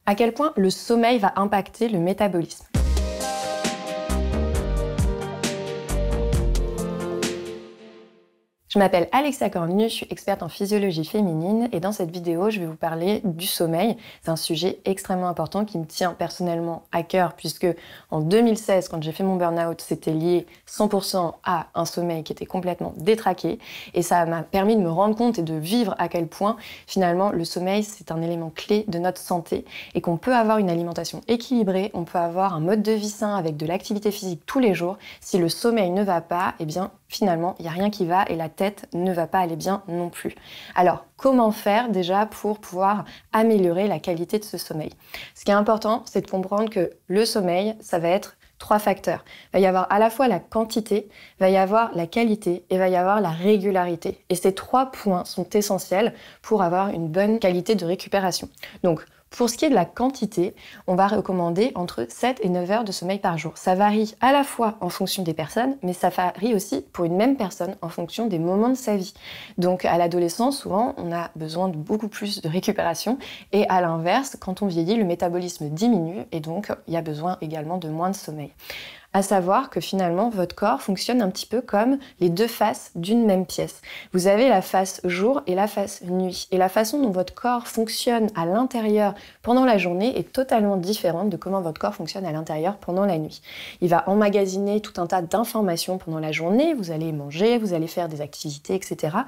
À quel point le sommeil va impacter le métabolisme. Je m'appelle Alexia Cornu, je suis experte en physiologie féminine et dans cette vidéo, je vais vous parler du sommeil. C'est un sujet extrêmement important qui me tient personnellement à cœur puisque en 2016, quand j'ai fait mon burn-out, c'était lié 100% à un sommeil qui était complètement détraqué et ça m'a permis de me rendre compte et de vivre à quel point finalement le sommeil c'est un élément clé de notre santé et qu'on peut avoir une alimentation équilibrée, on peut avoir un mode de vie sain avec de l'activité physique tous les jours. Si le sommeil ne va pas, eh bien finalement, il n'y a rien qui va et la tête ne va pas aller bien non plus. Alors, comment faire déjà pour pouvoir améliorer la qualité de ce sommeil? Ce qui est important, c'est de comprendre que le sommeil, ça va être 3 facteurs. Il va y avoir à la fois la quantité, il va y avoir la qualité et il va y avoir la régularité. Et ces 3 points sont essentiels pour avoir une bonne qualité de récupération. Donc, pour ce qui est de la quantité, on va recommander entre 7 et 9 heures de sommeil par jour. Ça varie à la fois en fonction des personnes, mais ça varie aussi pour une même personne en fonction des moments de sa vie. Donc à l'adolescence, souvent, on a besoin de beaucoup plus de récupération et à l'inverse, quand on vieillit, le métabolisme diminue et donc il y a besoin également de moins de sommeil. À savoir que finalement, votre corps fonctionne un petit peu comme les 2 faces d'une même pièce. Vous avez la face jour et la face nuit. Et la façon dont votre corps fonctionne à l'intérieur pendant la journée est totalement différente de comment votre corps fonctionne à l'intérieur pendant la nuit. Il va emmagasiner tout un tas d'informations pendant la journée. Vous allez manger, vous allez faire des activités, etc.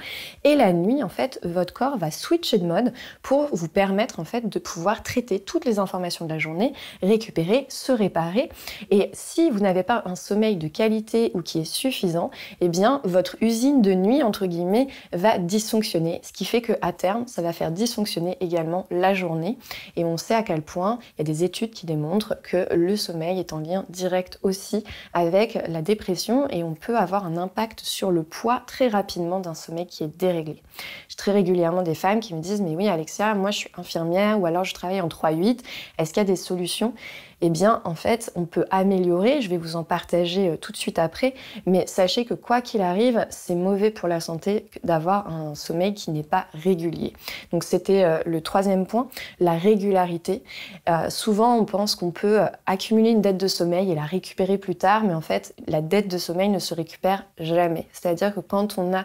Et la nuit, en fait, votre corps va switcher de mode pour vous permettre, en fait, de pouvoir traiter toutes les informations de la journée, récupérer, se réparer. Et si vous n'avez pas un sommeil de qualité ou qui est suffisant, eh bien votre usine de nuit entre guillemets va dysfonctionner, ce qui fait que à terme ça va faire dysfonctionner également la journée. Et on sait à quel point il y a des études qui démontrent que le sommeil est en lien direct aussi avec la dépression et on peut avoir un impact sur le poids très rapidement d'un sommeil qui est déréglé. J'ai très régulièrement des femmes qui me disent mais oui Alexia, moi je suis infirmière ou alors je travaille en 3-8, est-ce qu'il y a des solutions? Eh bien, en fait, on peut améliorer, je vais vous en partager tout de suite après, mais sachez que quoi qu'il arrive, c'est mauvais pour la santé d'avoir un sommeil qui n'est pas régulier. Donc c'était le 3e point, la régularité. Souvent, on pense qu'on peut accumuler une dette de sommeil et la récupérer plus tard, mais en fait, la dette de sommeil ne se récupère jamais. C'est-à-dire que quand on a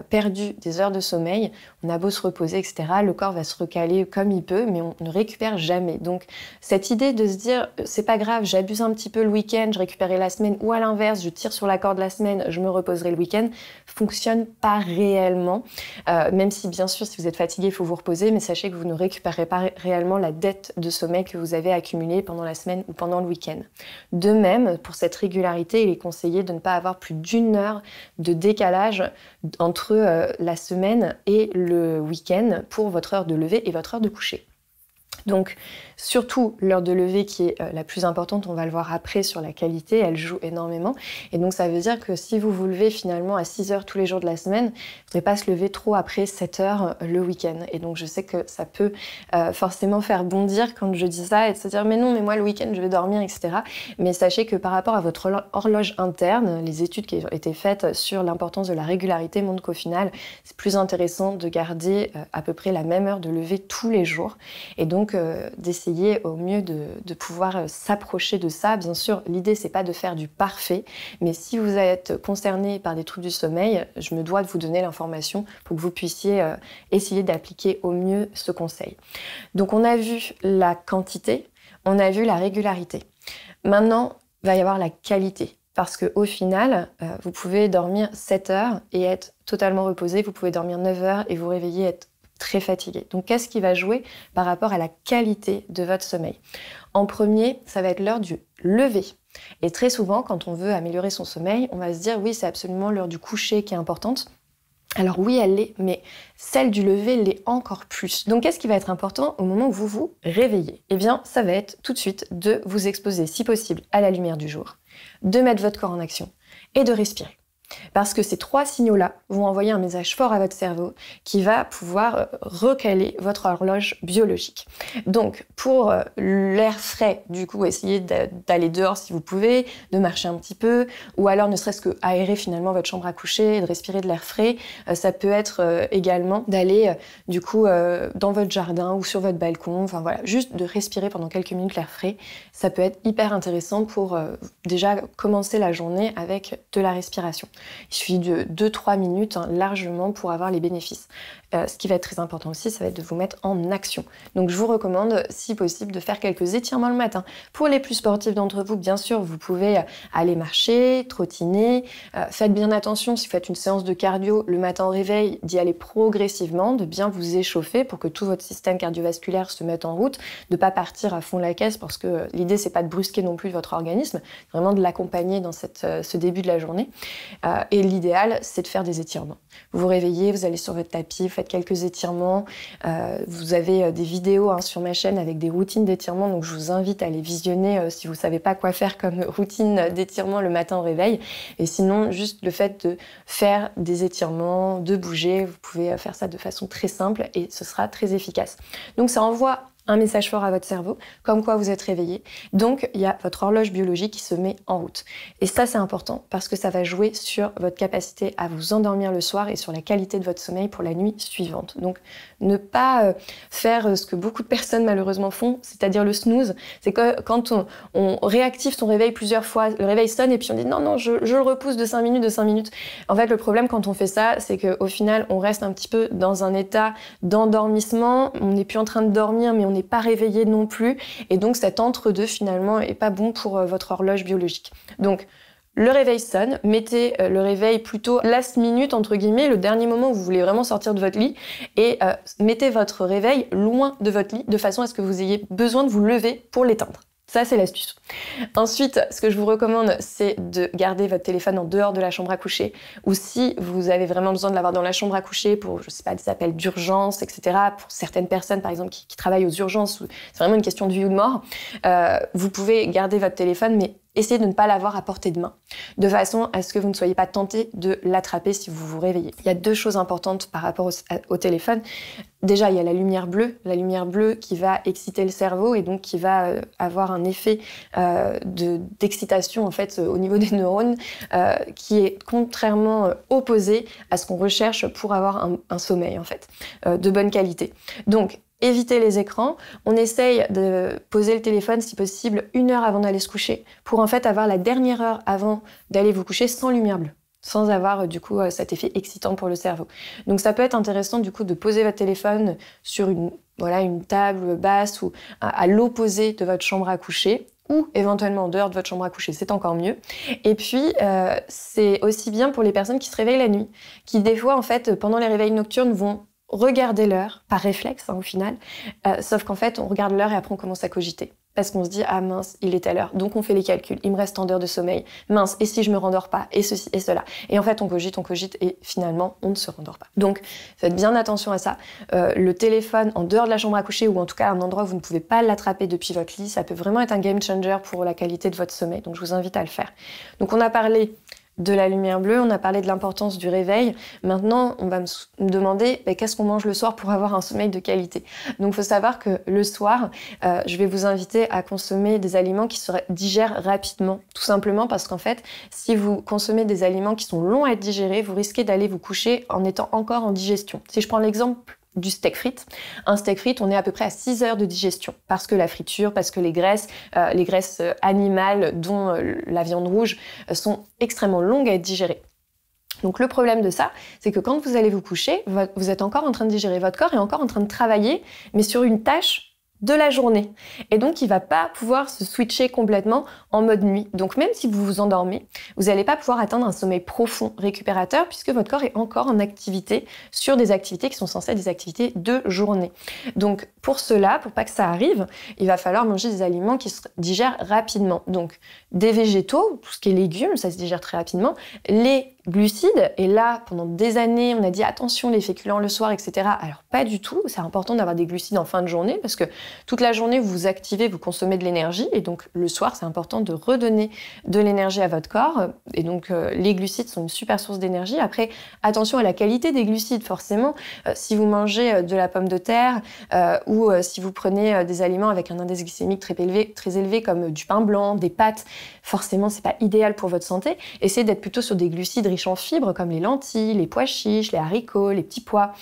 perdu des heures de sommeil, on a beau se reposer, etc., le corps va se recaler comme il peut, mais on ne récupère jamais. Donc, cette idée de se dire c'est pas grave, j'abuse un petit peu le week-end, je récupérerai la semaine, ou à l'inverse, je tire sur la corde la semaine, je me reposerai le week-end, fonctionne pas réellement. Même si, bien sûr, si vous êtes fatigué, il faut vous reposer, mais sachez que vous ne récupérez pas réellement la dette de sommeil que vous avez accumulée pendant la semaine ou pendant le week-end. De même, pour cette régularité, il est conseillé de ne pas avoir plus d'1 heure de décalage entre la semaine et le week-end pour votre heure de lever et votre heure de coucher. Donc, surtout l'heure de lever qui est la plus importante, on va le voir après sur la qualité, elle joue énormément. Et donc, ça veut dire que si vous vous levez finalement à 6 heures tous les jours de la semaine, vous ne devez pas se lever trop après 7 heures le week-end. Et donc, je sais que ça peut forcément faire bondir quand je dis ça et de se dire « mais non, mais moi le week-end, je vais dormir, etc. » Mais sachez que par rapport à votre horloge interne, les études qui ont été faites sur l'importance de la régularité montrent qu'au final, c'est plus intéressant de garder à peu près la même heure de lever tous les jours. Et donc, d'essayer au mieux de pouvoir s'approcher de ça. Bien sûr, l'idée, c'est pas de faire du parfait, mais si vous êtes concerné par des troubles du sommeil, je me dois de vous donner l'information pour que vous puissiez essayer d'appliquer au mieux ce conseil. Donc, on a vu la quantité, on a vu la régularité. Maintenant, il va y avoir la qualité. Parce qu'au final, vous pouvez dormir 7 heures et être totalement reposé, vous pouvez dormir 9 heures et vous réveiller et être très fatigué. Donc, qu'est-ce qui va jouer par rapport à la qualité de votre sommeil? En premier, ça va être l'heure du lever. Et très souvent, quand on veut améliorer son sommeil, on va se dire « oui, c'est absolument l'heure du coucher qui est importante ». Alors oui, elle l'est, mais celle du lever l'est encore plus. Donc, qu'est-ce qui va être important au moment où vous vous réveillez? Eh bien, ça va être tout de suite de vous exposer, si possible, à la lumière du jour, de mettre votre corps en action et de respirer. Parce que ces 3 signaux-là vont envoyer un message fort à votre cerveau qui va pouvoir recaler votre horloge biologique. Donc, pour l'air frais, du coup, essayez d'aller dehors si vous pouvez, de marcher un petit peu, ou alors ne serait-ce que aérer finalement votre chambre à coucher et de respirer de l'air frais. Ça peut être également d'aller du coup dans votre jardin ou sur votre balcon, enfin voilà, juste de respirer pendant quelques minutes l'air frais. Ça peut être hyper intéressant pour déjà commencer la journée avec de la respiration. Il suffit de 2-3 minutes largement pour avoir les bénéfices. Ce qui va être très important aussi, ça va être de vous mettre en action. Donc je vous recommande, si possible, de faire quelques étirements le matin. Pour les plus sportifs d'entre vous, bien sûr, vous pouvez aller marcher, trottiner. Faites bien attention, si vous faites une séance de cardio le matin au réveil, d'y aller progressivement, de bien vous échauffer pour que tout votre système cardiovasculaire se mette en route, de ne pas partir à fond la caisse, parce que l'idée, c'est pas de brusquer non plus votre organisme, vraiment de l'accompagner dans ce début de la journée. Et l'idéal, c'est de faire des étirements. Vous vous réveillez, vous allez sur votre tapis, vous faites quelques étirements. Vous avez des vidéos sur ma chaîne avec des routines d'étirements, donc je vous invite à les visionner si vous ne savez pas quoi faire comme routine d'étirement le matin au réveil. Et sinon, juste le fait de faire des étirements, de bouger, vous pouvez faire ça de façon très simple et ce sera très efficace. Donc ça envoie un message fort à votre cerveau, comme quoi vous êtes réveillé. Donc, il y a votre horloge biologique qui se met en route. Et ça, c'est important parce que ça va jouer sur votre capacité à vous endormir le soir et sur la qualité de votre sommeil pour la nuit suivante. Donc, ne pas faire ce que beaucoup de personnes malheureusement font, c'est-à-dire le snooze. C'est que quand on réactive son réveil plusieurs fois, le réveil sonne et puis on dit non, je le repousse de 5 minutes. En fait, le problème quand on fait ça, c'est qu'au final, on reste un petit peu dans un état d'endormissement. On n'est plus en train de dormir, mais on n'est pas réveillé non plus. Et donc, cet entre-deux, finalement, est pas bon pour votre horloge biologique. Donc, le réveil sonne, mettez le réveil plutôt last minute, entre guillemets, le dernier moment où vous voulez vraiment sortir de votre lit, et mettez votre réveil loin de votre lit, de façon à ce que vous ayez besoin de vous lever pour l'éteindre. Ça, c'est l'astuce. Ensuite, ce que je vous recommande, c'est de garder votre téléphone en dehors de la chambre à coucher, ou si vous avez vraiment besoin de l'avoir dans la chambre à coucher pour, je sais pas, des appels d'urgence, etc. Pour certaines personnes, par exemple, qui travaillent aux urgences, où c'est vraiment une question de vie ou de mort, vous pouvez garder votre téléphone, mais essayez de ne pas l'avoir à portée de main, de façon à ce que vous ne soyez pas tenté de l'attraper si vous vous réveillez. Il y a 2 choses importantes par rapport au téléphone. Déjà, il y a la lumière bleue qui va exciter le cerveau et donc qui va avoir un effet d'excitation en fait au niveau des neurones qui est contrairement opposé à ce qu'on recherche pour avoir un sommeil en fait de bonne qualité. Donc, évitez les écrans. On essaye de poser le téléphone, si possible, 1 heure avant d'aller se coucher, pour en fait avoir la dernière heure avant d'aller vous coucher sans lumière bleue, sans avoir du coup cet effet excitant pour le cerveau. Donc ça peut être intéressant du coup de poser votre téléphone sur une table basse ou à l'opposé de votre chambre à coucher, ou éventuellement en dehors de votre chambre à coucher, c'est encore mieux. Et puis, c'est aussi bien pour les personnes qui se réveillent la nuit, qui des fois, en fait, pendant les réveils nocturnes, vont regarder l'heure, par réflexe au final, sauf qu'en fait on regarde l'heure et après on commence à cogiter. Parce qu'on se dit, ah mince, il est à l'heure. Donc on fait les calculs, il me reste tant d'heures de sommeil. Mince, et si je me rendors pas, et ceci, et cela. Et en fait on cogite, et finalement on ne se rendort pas. Donc faites bien attention à ça. Le téléphone en dehors de la chambre à coucher, ou en tout cas un endroit où vous ne pouvez pas l'attraper depuis votre lit, ça peut vraiment être un game changer pour la qualité de votre sommeil. Donc je vous invite à le faire. Donc on a parlé de la lumière bleue, on a parlé de l'importance du réveil. Maintenant, on va me demander qu'est-ce qu'on mange le soir pour avoir un sommeil de qualité. Donc, il faut savoir que le soir, je vais vous inviter à consommer des aliments qui se digèrent rapidement. Tout simplement parce qu'en fait, si vous consommez des aliments qui sont longs à être digérés, vous risquez d'aller vous coucher en étant encore en digestion. Si je prends l'exemple du steak frites. Un steak frites, on est à peu près à 6 heures de digestion parce que la friture, parce que les graisses animales, dont la viande rouge, sont extrêmement longues à être digérées. Donc le problème de ça, c'est que quand vous allez vous coucher, vous êtes encore en train de digérer, votre corps est encore en train de travailler, mais sur une tâche de la journée. Et donc, il va pas pouvoir se switcher complètement en mode nuit. Donc, même si vous vous endormez, vous n'allez pas pouvoir atteindre un sommeil profond récupérateur puisque votre corps est encore en activité sur des activités qui sont censées être des activités de journée. Donc, pour cela, pour pas que ça arrive, il va falloir manger des aliments qui se digèrent rapidement. Donc, des végétaux, tout ce qui est légumes, ça se digère très rapidement. Les glucides. Et là, pendant des années, on a dit attention les féculents le soir, etc. Alors pas du tout, c'est important d'avoir des glucides en fin de journée parce que toute la journée, vous vous activez, vous consommez de l'énergie et donc le soir, c'est important de redonner de l'énergie à votre corps. Et donc les glucides sont une super source d'énergie. Après, attention à la qualité des glucides, forcément. Si vous mangez de la pomme de terre ou si vous prenez des aliments avec un indice glycémique très élevé comme du pain blanc, des pâtes, forcément, c'est pas idéal pour votre santé. Essayez d'être plutôt sur des glucides riches en fibres comme les lentilles, les pois chiches, les haricots, les petits pois,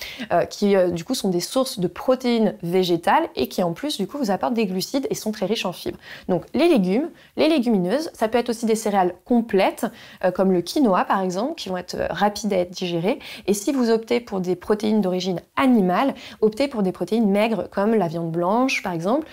qui du coup sont des sources de protéines végétales et qui en plus du coup vous apportent des glucides et sont très riches en fibres. Donc les légumes, les légumineuses, ça peut être aussi des céréales complètes comme le quinoa par exemple, qui vont être rapides à être digérées. Et si vous optez pour des protéines d'origine animale, optez pour des protéines maigres comme la viande blanche par exemple,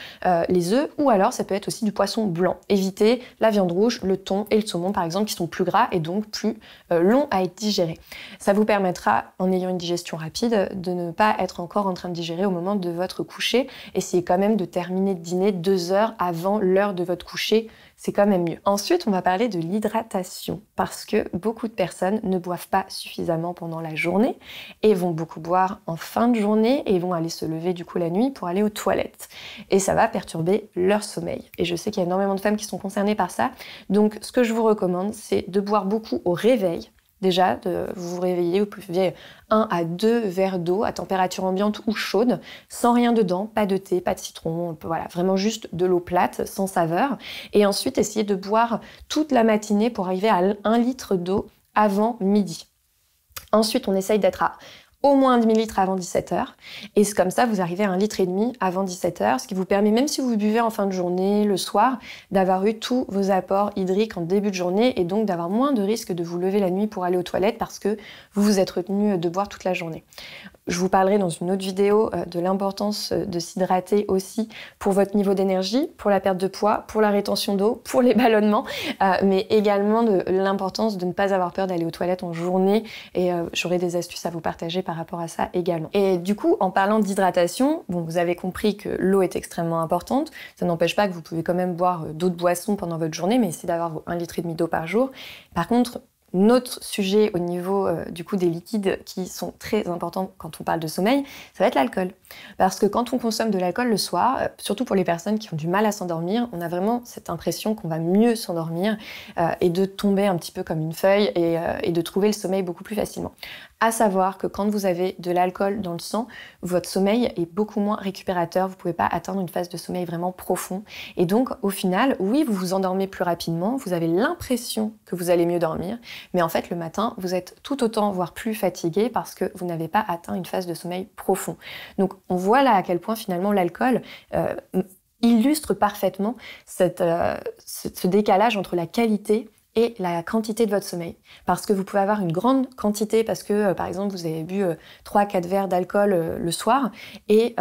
les œufs, ou alors ça peut être aussi du poisson blanc. Évitez la viande rouge, le thon et le saumon par exemple qui sont plus gras et donc plus longs à être digérés. Ça vous permettra, en ayant une digestion rapide, de ne pas être encore en train de digérer au moment de votre coucher. Essayez quand même de terminer de dîner 2 heures avant l'heure de votre coucher, c'est quand même mieux. Ensuite, on va parler de l'hydratation parce que beaucoup de personnes ne boivent pas suffisamment pendant la journée et vont beaucoup boire en fin de journée et vont aller se lever du coup la nuit pour aller aux toilettes. Et ça va perturber leur sommeil. Et je sais qu'il y a énormément de femmes qui sont concernées par ça. Donc, ce que je vous recommande, c'est de boire beaucoup au réveil. Déjà, vous vous réveillez, vous pouvez 1 à 2 verres d'eau à température ambiante ou chaude, sans rien dedans, pas de thé, pas de citron, voilà, vraiment juste de l'eau plate, sans saveur. Et ensuite, essayez de boire toute la matinée pour arriver à 1 litre d'eau avant midi. Ensuite, on essaye d'être à au moins un demi-litre avant 17h. Et c'est comme ça, vous arrivez à 1,5 litre avant 17h, ce qui vous permet, même si vous buvez en fin de journée, le soir, d'avoir eu tous vos apports hydriques en début de journée et donc d'avoir moins de risque de vous lever la nuit pour aller aux toilettes parce que vous vous êtes retenu de boire toute la journée. Je vous parlerai dans une autre vidéo de l'importance de s'hydrater aussi pour votre niveau d'énergie, pour la perte de poids, pour la rétention d'eau, pour les ballonnements, mais également de l'importance de ne pas avoir peur d'aller aux toilettes en journée et j'aurai des astuces à vous partager par rapport à ça également. Et du coup, en parlant d'hydratation, bon, vous avez compris que l'eau est extrêmement importante. Ça n'empêche pas que vous pouvez quand même boire d'autres boissons pendant votre journée, mais essayez d'avoir 1,5 litre d'eau par jour. Par contre, notre sujet au niveau du coup des liquides qui sont très importants quand on parle de sommeil, ça va être l'alcool. Parce que quand on consomme de l'alcool le soir, surtout pour les personnes qui ont du mal à s'endormir, on a vraiment cette impression qu'on va mieux s'endormir et de tomber un petit peu comme une feuille et de trouver le sommeil beaucoup plus facilement. À savoir que quand vous avez de l'alcool dans le sang, votre sommeil est beaucoup moins récupérateur, vous ne pouvez pas atteindre une phase de sommeil vraiment profond. Et donc, au final, oui, vous vous endormez plus rapidement, vous avez l'impression que vous allez mieux dormir, mais en fait, le matin, vous êtes tout autant, voire plus fatigué parce que vous n'avez pas atteint une phase de sommeil profond. Donc, on voit là à quel point finalement l'alcool illustre parfaitement ce décalage entre la qualité et la quantité de votre sommeil. Parce que vous pouvez avoir une grande quantité parce que, par exemple, vous avez bu 3-4 verres d'alcool le soir et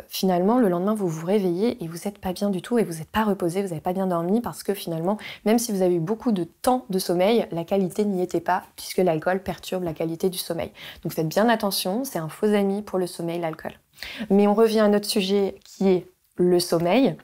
finalement, le lendemain, vous vous réveillez et vous n'êtes pas bien du tout et vous n'êtes pas reposé, vous n'avez pas bien dormi parce que finalement, même si vous avez eu beaucoup de temps de sommeil, la qualité n'y était pas puisque l'alcool perturbe la qualité du sommeil. Donc faites bien attention, c'est un faux ami pour le sommeil, l'alcool. Mais on revient à notre sujet qui est le sommeil.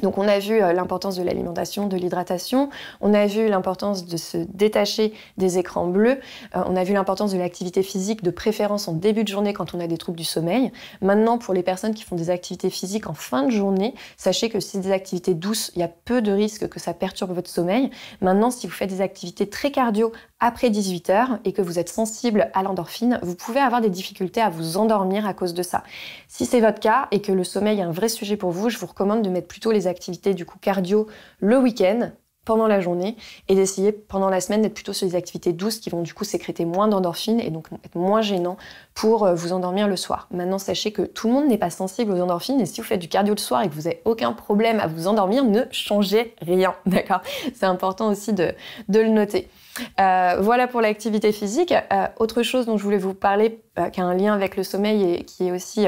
Donc on a vu l'importance de l'alimentation, de l'hydratation, on a vu l'importance de se détacher des écrans bleus, on a vu l'importance de l'activité physique, de préférence en début de journée quand on a des troubles du sommeil. Maintenant, pour les personnes qui font des activités physiques en fin de journée, sachez que si c'est des activités douces, il y a peu de risques que ça perturbe votre sommeil. Maintenant, si vous faites des activités très cardio après 18h et que vous êtes sensible à l'endorphine, vous pouvez avoir des difficultés à vous endormir à cause de ça. Si c'est votre cas et que le sommeil est un vrai sujet pour vous, je vous recommande de mettre plutôt les activités du coup cardio le week-end, pendant la journée, et d'essayer pendant la semaine d'être plutôt sur des activités douces qui vont du coup sécréter moins d'endorphines et donc être moins gênants pour vous endormir le soir. Maintenant, sachez que tout le monde n'est pas sensible aux endorphines et si vous faites du cardio le soir et que vous n'avez aucun problème à vous endormir, ne changez rien, d'accord? C'est important aussi de le noter. Voilà pour l'activité physique. Autre chose dont je voulais vous parler, qui a un lien avec le sommeil et qui est aussi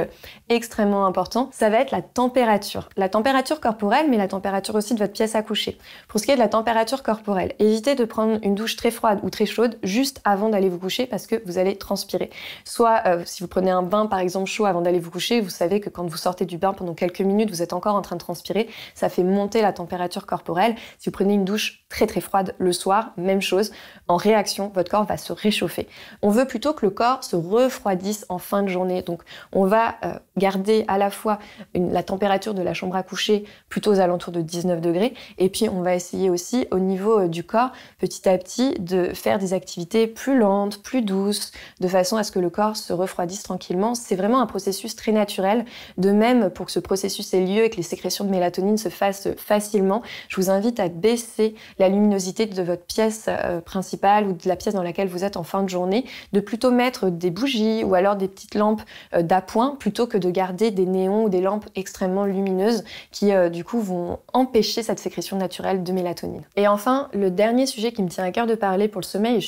extrêmement important, ça va être la température. La température corporelle, mais la température aussi de votre pièce à coucher. Pour ce qui est de la température corporelle. Évitez de prendre une douche très froide ou très chaude juste avant d'aller vous coucher parce que vous allez transpirer. Soit si vous prenez un bain par exemple chaud avant d'aller vous coucher, vous savez que quand vous sortez du bain pendant quelques minutes, vous êtes encore en train de transpirer, ça fait monter la température corporelle. Si vous prenez une douche très très froide le soir, même chose, en réaction, votre corps va se réchauffer. On veut plutôt que le corps se refroidisse en fin de journée. Donc on va garder à la fois la température de la chambre à coucher plutôt aux alentours de 19 degrés et puis on va essayer aussi au niveau du corps petit à petit de faire des activités plus lentes, plus douces, de façon à ce que le corps se refroidisse tranquillement. C'est vraiment un processus très naturel. De même, pour que ce processus ait lieu et que les sécrétions de mélatonine se fassent facilement, je vous invite à baisser la luminosité de votre pièce principale ou de la pièce dans laquelle vous êtes en fin de journée, de plutôt mettre des bougies ou alors des petites lampes d'appoint plutôt que de garder des néons ou des lampes extrêmement lumineuses qui du coup vont empêcher cette sécrétion naturelle de mélatonine. Et enfin, le dernier sujet qui me tient à cœur de parler pour le sommeil,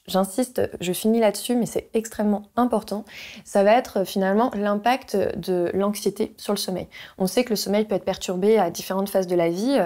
j'insiste, je finis là-dessus, mais c'est extrêmement important, ça va être finalement l'impact de l'anxiété sur le sommeil. On sait que le sommeil peut être perturbé à différentes phases de la vie,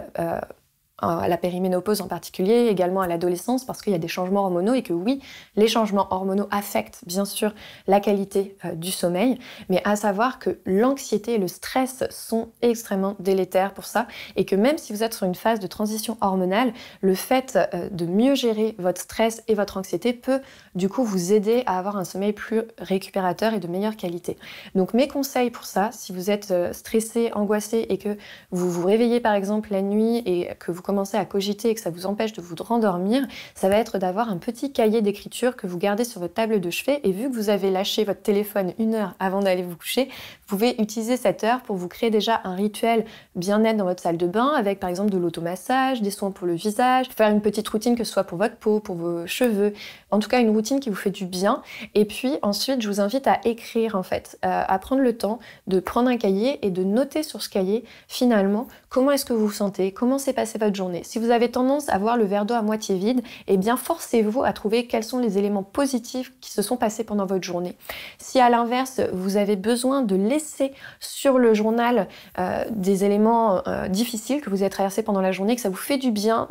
à la périménopause en particulier, également à l'adolescence, parce qu'il y a des changements hormonaux et que oui, les changements hormonaux affectent bien sûr la qualité du sommeil, mais à savoir que l'anxiété et le stress sont extrêmement délétères pour ça, et que même si vous êtes sur une phase de transition hormonale, le fait de mieux gérer votre stress et votre anxiété peut du coup vous aider à avoir un sommeil plus récupérateur et de meilleure qualité. Donc mes conseils pour ça, si vous êtes stressé, angoissé et que vous vous réveillez par exemple la nuit et que vous commencez à cogiter et que ça vous empêche de vous rendormir, ça va être d'avoir un petit cahier d'écriture que vous gardez sur votre table de chevet, et vu que vous avez lâché votre téléphone 1 heure avant d'aller vous coucher, vous pouvez utiliser cette heure pour vous créer déjà un rituel bien-être dans votre salle de bain avec par exemple de l'automassage, des soins pour le visage, faire une petite routine que ce soit pour votre peau, pour vos cheveux, en tout cas une routine qui vous fait du bien. Et puis ensuite je vous invite à écrire en fait, à prendre le temps de prendre un cahier et de noter sur ce cahier finalement comment est-ce que vous vous sentez, comment s'est passée votre journée. Si vous avez tendance à voir le verre d'eau à moitié vide, eh bien forcez-vous à trouver quels sont les éléments positifs qui se sont passés pendant votre journée. Si à l'inverse, vous avez besoin de laisser sur le journal des éléments difficiles que vous avez traversés pendant la journée, que ça vous fait du bien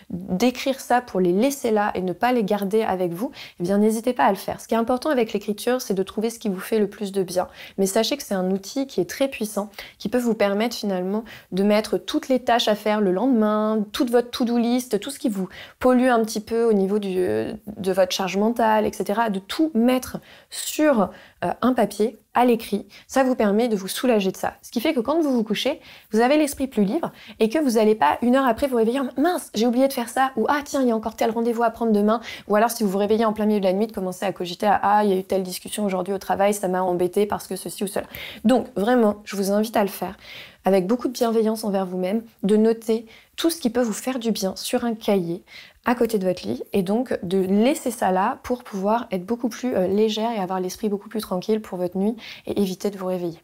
d'écrire ça pour les laisser là et ne pas les garder avec vous, eh bien n'hésitez pas à le faire. Ce qui est important avec l'écriture, c'est de trouver ce qui vous fait le plus de bien. Mais sachez que c'est un outil qui est très puissant, qui peut vous permettre finalement de mettre toutes les tâches à faire le lendemain, toute votre to-do list, tout ce qui vous pollue un petit peu au niveau de votre charge mentale, etc., de tout mettre sur un papier, à l'écrit. Ça vous permet de vous soulager de ça. Ce qui fait que quand vous vous couchez, vous avez l'esprit plus libre et que vous n'allez pas 1 heure après vous réveiller en mince, j'ai oublié de faire ça, ou ah tiens, il y a encore tel rendez-vous à prendre demain, ou alors si vous vous réveillez en plein milieu de la nuit, de commencer à cogiter à ah, il y a eu telle discussion aujourd'hui au travail, ça m'a embêté parce que ceci ou cela. Donc vraiment, je vous invite à le faire avec beaucoup de bienveillance envers vous-même, de noter tout ce qui peut vous faire du bien sur un cahier à côté de votre lit, et donc de laisser ça là pour pouvoir être beaucoup plus légère et avoir l'esprit beaucoup plus tranquille pour votre nuit et éviter de vous réveiller.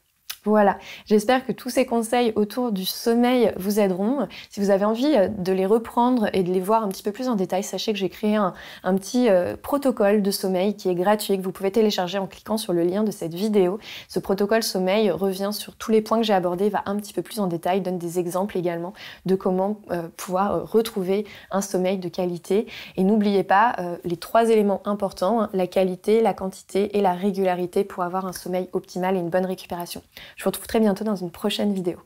Voilà, j'espère que tous ces conseils autour du sommeil vous aideront. Si vous avez envie de les reprendre et de les voir un petit peu plus en détail, sachez que j'ai créé un petit protocole de sommeil qui est gratuit, que vous pouvez télécharger en cliquant sur le lien de cette vidéo. Ce protocole sommeil revient sur tous les points que j'ai abordés, va un petit peu plus en détail, donne des exemples également de comment pouvoir retrouver un sommeil de qualité. Et n'oubliez pas les 3 éléments importants, hein, la qualité, la quantité et la régularité pour avoir un sommeil optimal et une bonne récupération. Je vous retrouve très bientôt dans une prochaine vidéo.